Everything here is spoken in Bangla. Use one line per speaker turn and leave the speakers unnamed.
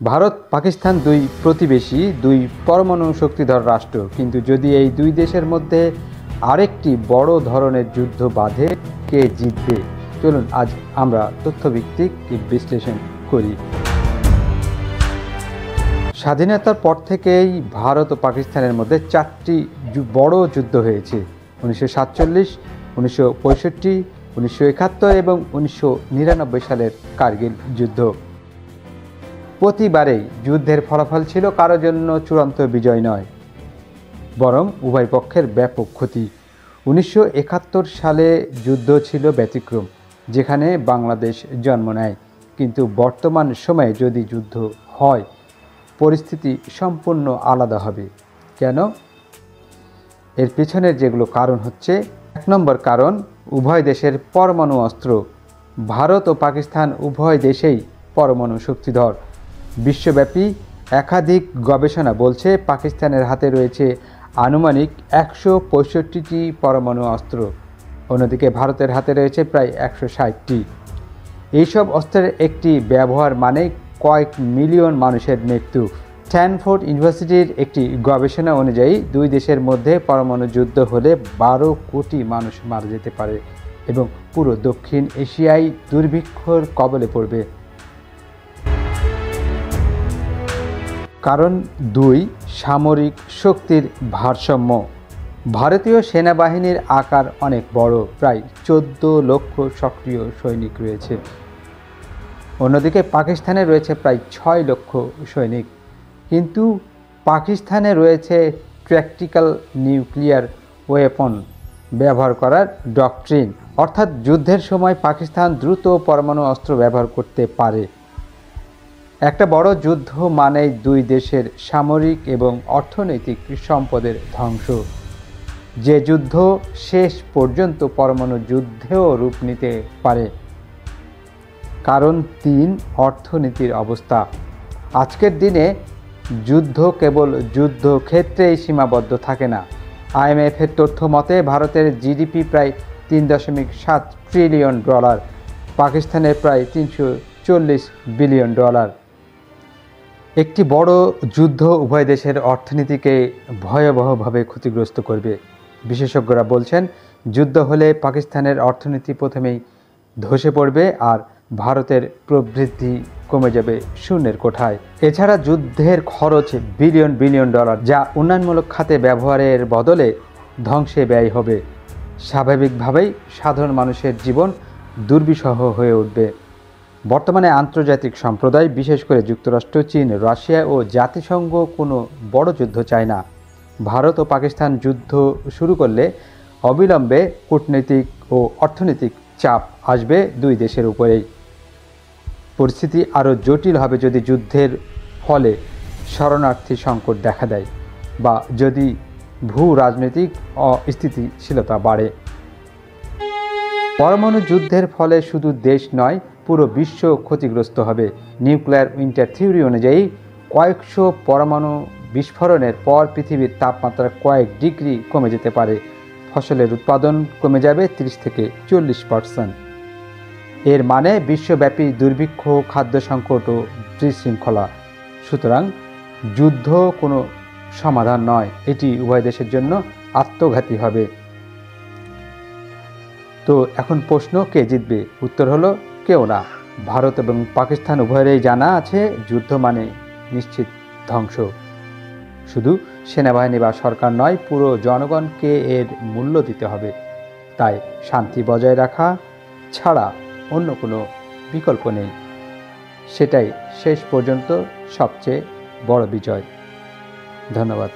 ভারত পাকিস্তান দুই প্রতিবেশী, দুই পরমাণু শক্তিধর রাষ্ট্র। কিন্তু যদি এই দুই দেশের মধ্যে আরেকটি বড় ধরনের যুদ্ধ বাধে, কে জিতবে? চলুন আজ আমরা তথ্যভিত্তিক বিশ্লেষণ করি। স্বাধীনতার পর থেকেই ভারত ও পাকিস্তানের মধ্যে চারটি বড় যুদ্ধ হয়েছে: 1947, 1965, 1971 এবং 1999 সালের কার্গিল যুদ্ধ। প্রতিবারেই যুদ্ধের ফলাফল ছিল কারোর জন্য চূড়ান্ত বিজয় নয়, বরং উভয় পক্ষের ব্যাপক ক্ষতি। 1971 সালে যুদ্ধ ছিল ব্যতিক্রম, যেখানে বাংলাদেশ জন্ম নেয়। কিন্তু বর্তমান সময়ে যদি যুদ্ধ হয়, পরিস্থিতি সম্পূর্ণ আলাদা হবে। কেন? এর পেছনের যেগুলো কারণ হচ্ছে: 1 নম্বর কারণ, উভয় দেশের পরমাণু অস্ত্র। ভারত ও পাকিস্তান উভয় দেশেই পরমাণু শক্তিধর। বিশ্বব্যাপী একাধিক গবেষণা বলছে পাকিস্তানের হাতে রয়েছে আনুমানিক 165টি পরমাণু অস্ত্র, অন্যদিকে ভারতের হাতে রয়েছে প্রায় 160টি। এইসব অস্ত্রের একটি ব্যবহার মানে কয়েক মিলিয়ন মানুষের মৃত্যু। স্ট্যানফোর্ড ইউনিভার্সিটির একটি গবেষণা অনুযায়ী দুই দেশের মধ্যে পরমাণু যুদ্ধ হলে 12 কোটি মানুষ মারা যেতে পারে এবং পুরো দক্ষিণ এশিয়ায় দুর্ভিক্ষর কবলে পড়বে। কারণ 2, সামরিক শক্তির ভারসাম্য। ভারতীয় সেনাবাহিনীর আকার অনেক বড়, প্রায় 14 লক্ষ সক্রিয় সৈনিক রয়েছে। অন্যদিকে পাকিস্তানে রয়েছে প্রায় 6 লক্ষ সৈনিক। কিন্তু পাকিস্তানে রয়েছে ট্যাকটিক্যাল নিউক্লিয়ার ওয়েপন ব্যবহার করার ডক্ট্রিন, অর্থাৎ যুদ্ধের সময় পাকিস্তান দ্রুত পরমাণু অস্ত্র ব্যবহার করতে পারে। একটা বড় যুদ্ধ মানেই দুই দেশের সামরিক এবং অর্থনৈতিক সম্পদের ধ্বংস, যে যুদ্ধ শেষ পর্যন্ত পরমাণু যুদ্ধেও রূপ নিতে পারে। কারণ 3, অর্থনীতির অবস্থা। আজকের দিনে যুদ্ধ কেবল যুদ্ধক্ষেত্রেই সীমাবদ্ধ থাকে না। IMF-এর তথ্য মতে ভারতের জিডিপি প্রায় $3.7 ট্রিলিয়ন, পাকিস্তানের প্রায় $340 বিলিয়ন। একটি বড় যুদ্ধ উভয় দেশের অর্থনীতিকে ভয়াবহভাবে ক্ষতিগ্রস্ত করবে। বিশেষজ্ঞরা বলছেন, যুদ্ধ হলে পাকিস্তানের অর্থনীতি প্রথমেই ধসে পড়বে আর ভারতের প্রবৃদ্ধি কমে যাবে শূন্যের কোঠায়। এছাড়া যুদ্ধের খরচ বিলিয়ন বিলিয়ন ডলার, যা উন্নয়নমূলক খাতে ব্যবহারের বদলে ধ্বংসে ব্যয় হবে। স্বাভাবিকভাবেই সাধারণ মানুষের জীবন দুর্বিষহ হয়ে উঠবে। বর্তমানে আন্তর্জাতিক সম্প্রদায়, বিশেষ করে যুক্তরাষ্ট্র, চীন, রাশিয়া ও জাতিসংঘ কোনো বড় যুদ্ধ চায় না। ভারত ও পাকিস্তান যুদ্ধ শুরু করলে অবিলম্বে কূটনৈতিক ও অর্থনৈতিক চাপ আসবে দুই দেশের উপরেই। পরিস্থিতি আরও জটিল হবে যদি যুদ্ধের ফলে শরণার্থী সংকট দেখা দেয় বা যদি ভূ রাজনৈতিক অস্থিতিশীলতা বাড়ে। পরমাণু যুদ্ধের ফলে শুধু দেশ নয়, পুরো বিশ্ব ক্ষতিগ্রস্ত হবে। নিউক্লিয়ার উইন্টার থিওরি অনুযায়ী কয়েকশো পরমাণু বিস্ফোরণের পর পৃথিবীর তাপমাত্রা কয়েক ডিগ্রি কমে যেতে পারে। ফসলের উৎপাদন কমে যাবে 30 থেকে 40%। এর মানে বিশ্বব্যাপী দুর্ভিক্ষ, খাদ্য সংকট ও বিশৃঙ্খলা। সুতরাং যুদ্ধ কোনো সমাধান নয়, এটি উভয় দেশের জন্য আত্মঘাতী হবে। তো এখন প্রশ্ন, কে জিতবে? উত্তর হলো কেউ না। ভারত এবং পাকিস্তান উভয়েরই জানা আছে যুদ্ধ মানে নিশ্চিত ধ্বংস। শুধু সেনাবাহিনী বা সরকার নয়, পুরো জনগণকে এর মূল্য দিতে হবে। তাই শান্তি বজায় রাখা ছাড়া অন্য কোনো বিকল্প নেই। সেটাই শেষ পর্যন্ত সবচেয়ে বড় বিজয়। ধন্যবাদ।